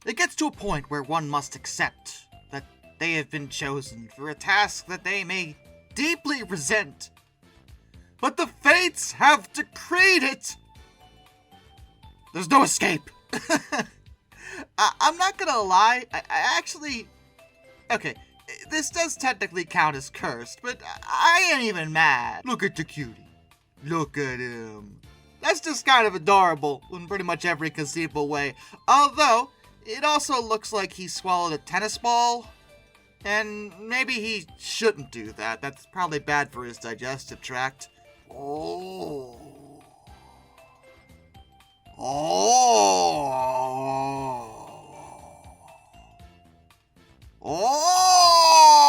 It gets to a point where one must accept that they have been chosen for a task that they may deeply resent. But the fates have decreed it! There's no escape! I'm not gonna lie, I actually... Okay, this does technically count as cursed, but I ain't even mad. Look at the cutie. Look at him. That's just kind of adorable in pretty much every conceivable way. Although, it also looks like he swallowed a tennis ball. And maybe he shouldn't do that. That's probably bad for his digestive tract. Oh.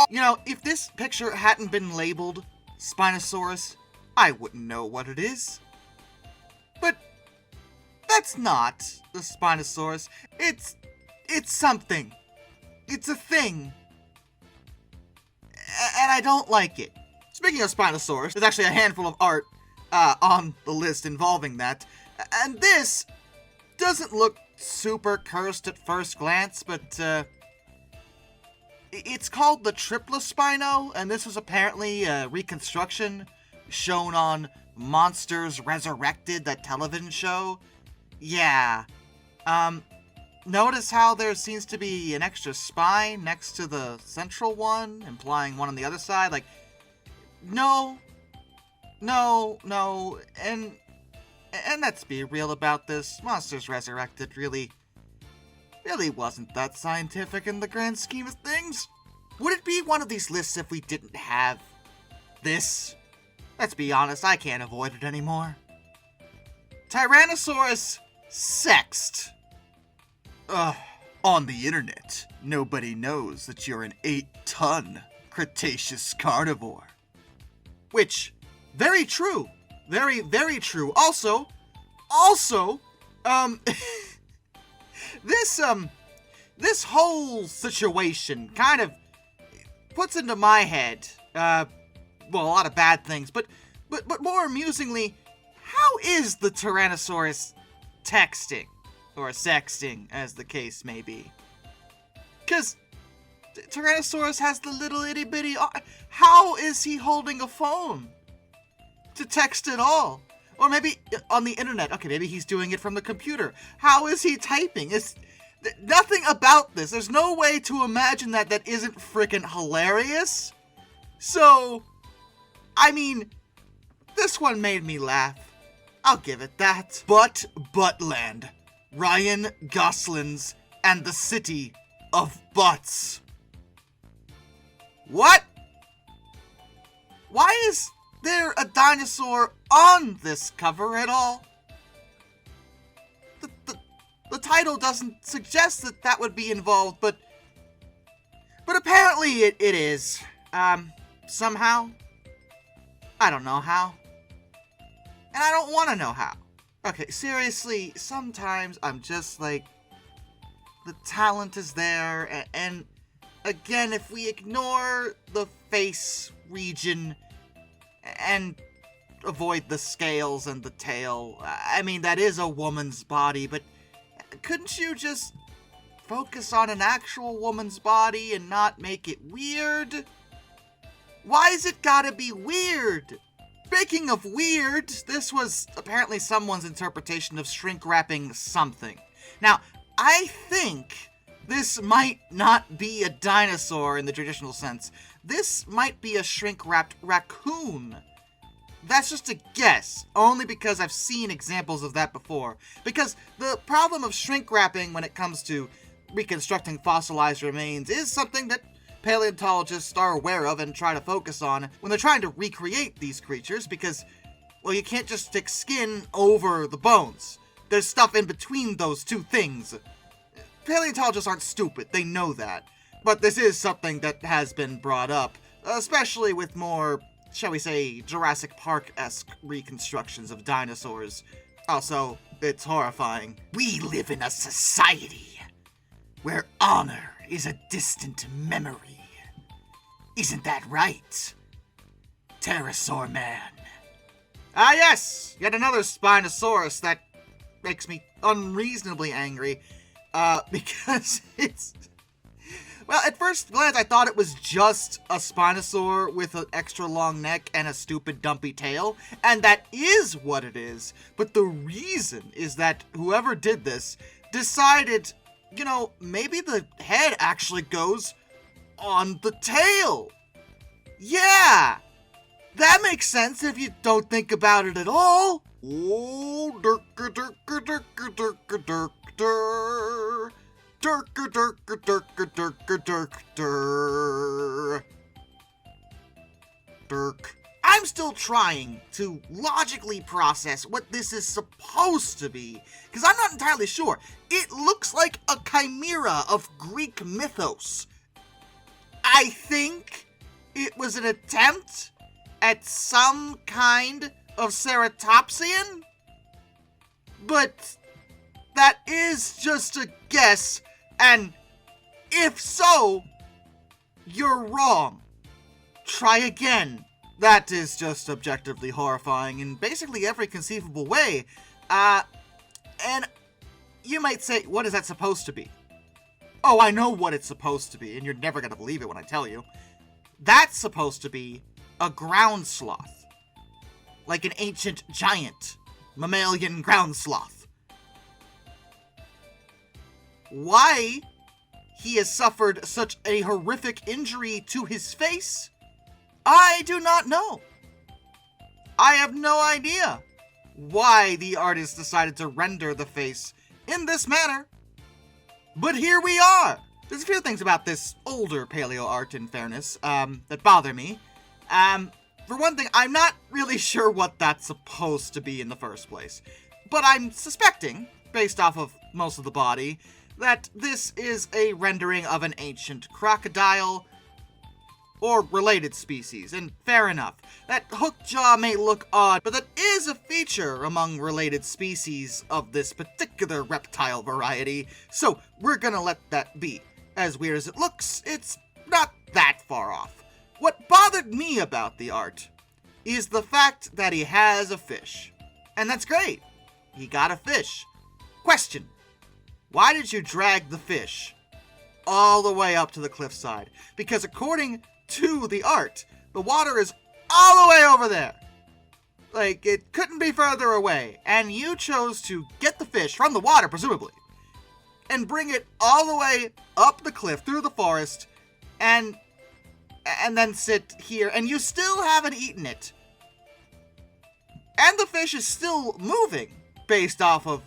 You know, if this picture hadn't been labeled Spinosaurus, I wouldn't know what it is. But that's not the Spinosaurus. It's something. It's a thing. And I don't like it. Speaking of Spinosaurus, there's actually a handful of art on the list involving that. And this doesn't look super cursed at first glance, but it's called the Triplospino, and this was apparently a reconstruction shown on Monsters Resurrected, that television show. Yeah. Notice how there seems to be an extra spine next to the central one, implying one on the other side? Like, no, and let's be real about this. Monsters Resurrected really wasn't that scientific in the grand scheme of things. Would it be one of these lists if we didn't have this? Let's be honest, I can't avoid it anymore. Tyrannosaurus sexed. On the internet, nobody knows that you're an 8-ton Cretaceous carnivore. Which, very true. Very, very true. Also, this whole situation kind of puts into my head, well, a lot of bad things, but more amusingly, how is the Tyrannosaurus texting? Or sexting, as the case may be. Because Tyrannosaurus has the little itty bitty... How is he holding a phone to text at all? Or maybe on the internet. Okay, maybe he's doing it from the computer. How is he typing? Nothing about this. There's no way to imagine that isn't frickin' hilarious. So, I mean, this one made me laugh. I'll give it that. Buttland. Ryan Gosling's and the City of Butts. What? Why is there a dinosaur on this cover at all? The title doesn't suggest that would be involved, but apparently it is. Somehow. I don't know how. And I don't want to know how. Okay, seriously, sometimes I'm just like, the talent is there, and again, if we ignore the face region and avoid the scales and the tail, I mean, that is a woman's body, but couldn't you just focus on an actual woman's body and not make it weird? Why is it gotta be weird? Speaking of weird, this was apparently someone's interpretation of shrink-wrapping something. Now, I think this might not be a dinosaur in the traditional sense. This might be a shrink-wrapped raccoon. That's just a guess, only because I've seen examples of that before. Because the problem of shrink-wrapping when it comes to reconstructing fossilized remains is something that paleontologists are aware of and try to focus on when they're trying to recreate these creatures because, well, you can't just stick skin over the bones. There's stuff in between those two things. Paleontologists aren't stupid, they know that. But this is something that has been brought up, especially with more, shall we say, Jurassic Park-esque reconstructions of dinosaurs. Also, it's horrifying. We live in a society where honor is a distant memory. Isn't that right, Pterosaur Man? Ah yes, yet another Spinosaurus that makes me unreasonably angry. Because it's... Well, at first glance, I thought it was just a Spinosaur with an extra long neck and a stupid dumpy tail, and that is what it is. But the reason is that whoever did this decided, you know, maybe the head actually goes on the tail. Yeah! That makes sense if you don't think about it at all. Oh, durka durka durka durka durka durka. Durka durka durka durka durka durka. Durk. I'm still trying to logically process what this is supposed to be, because I'm not entirely sure. It looks like a chimera of Greek mythos. I think it was an attempt at some kind of ceratopsian? But that is just a guess, and if so, you're wrong. Try again. That is just objectively horrifying in basically every conceivable way. And you might say, what is that supposed to be? Oh, I know what it's supposed to be, and you're never gonna believe it when I tell you. That's supposed to be a ground sloth. Like an ancient giant, mammalian ground sloth. Why he has suffered such a horrific injury to his face, I do not know. I have no idea why the artist decided to render the face in this manner. But here we are. There's a few things about this older paleo art, in fairness, that bother me. For one thing, I'm not really sure what that's supposed to be in the first place. But I'm suspecting, based off of most of the body, that this is a rendering of an ancient crocodile or related species, and fair enough. That hook jaw may look odd, but that is a feature among related species of this particular reptile variety, so we're gonna let that be. As weird as it looks, it's not that far off. What bothered me about the art is the fact that he has a fish. And that's great. He got a fish. Question: why did you drag the fish all the way up to the cliffside? Because according to the art, the water is all the way over there. Like, it couldn't be further away. And you chose to get the fish from the water, presumably, and bring it all the way up the cliff through the forest and then sit here, and you still haven't eaten it. And the fish is still moving based off of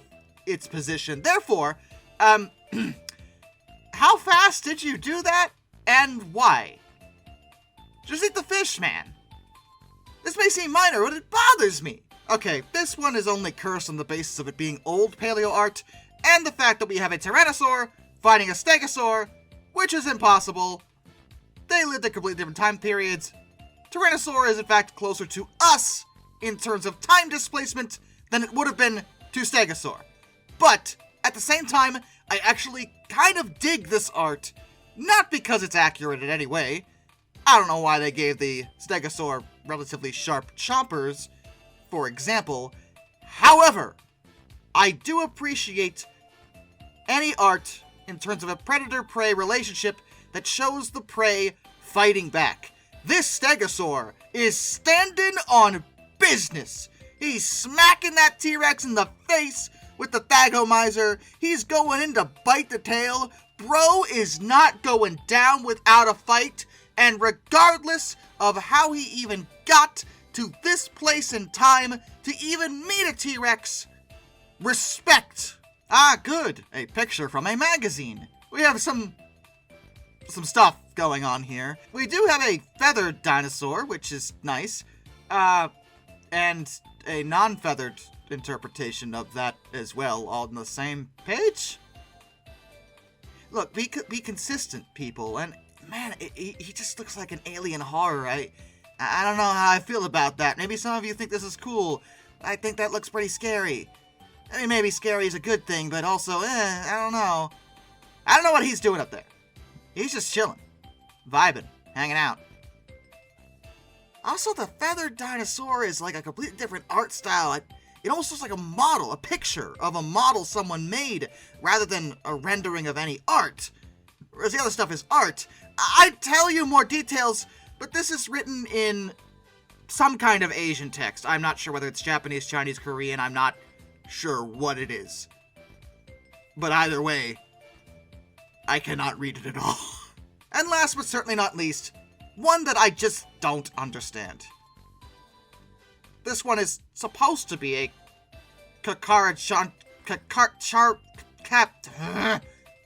its position. Therefore, how fast did you do that, and why? Just eat the fish, man. This may seem minor, but it bothers me. Okay, this one is only cursed on the basis of it being old paleo art, and the fact that we have a tyrannosaur fighting a stegosaur, which is impossible. They lived at completely different time periods. Tyrannosaur is in fact closer to us in terms of time displacement than it would have been to stegosaur. But at the same time, I actually kind of dig this art, not because it's accurate in any way. I don't know why they gave the stegosaur relatively sharp chompers, for example. However, I do appreciate any art in terms of a predator-prey relationship that shows the prey fighting back. This stegosaur is standing on business. He's smacking that T-Rex in the face with the Thagomizer. He's going in to bite the tail. Bro is not going down without a fight. And regardless of how he even got to this place in time to even meet a T-Rex, respect. Ah, good. A picture from a magazine. We have some stuff going on here. We do have a feathered dinosaur, which is nice. And a non-feathered interpretation of that as well, all on the same page? Look, be consistent, people, and man, he just looks like an alien horror. I don't know how I feel about that. Maybe some of you think this is cool. I think that looks pretty scary. I mean, maybe scary is a good thing, but also, I don't know. I don't know what he's doing up there. He's just chilling, vibing, hanging out. Also, the feathered dinosaur is like a completely different art style. It almost looks like a model, a picture of a model someone made, rather than a rendering of any art. Whereas the other stuff is art. I'd tell you more details, but this is written in some kind of Asian text. I'm not sure whether it's Japanese, Chinese, Korean. I'm not sure what it is. But either way, I cannot read it at all. And last but certainly not least, one that I just don't understand. This one is supposed to be a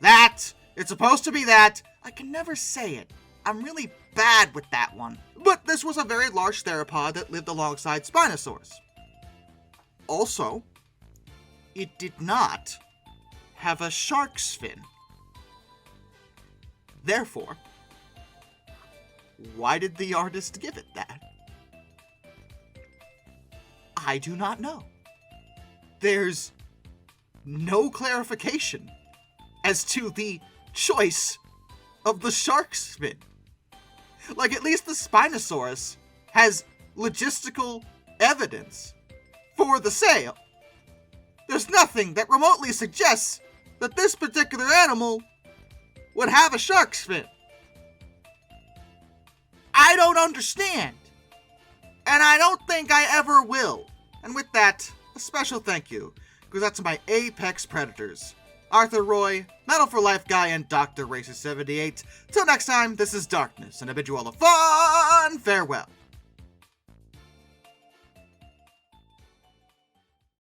that! It's supposed to be that! I can never say it. I'm really bad with that one. But this was a very large theropod that lived alongside Spinosaurus. Also, it did not have a shark's fin. Therefore, why did the artist give it that? I do not know. There's no clarification as to the choice of the shark's fin. Like, at least the Spinosaurus has logistical evidence for the sale. There's nothing that remotely suggests that this particular animal would have a shark's fin. I don't understand. And I don't think I ever will. And with that, a special thank you goes out to my apex predators, Arthur Roy, Metal for Life Guy, and Dr. Racer78. Till next time, this is Darkness, and I bid you all a fun farewell.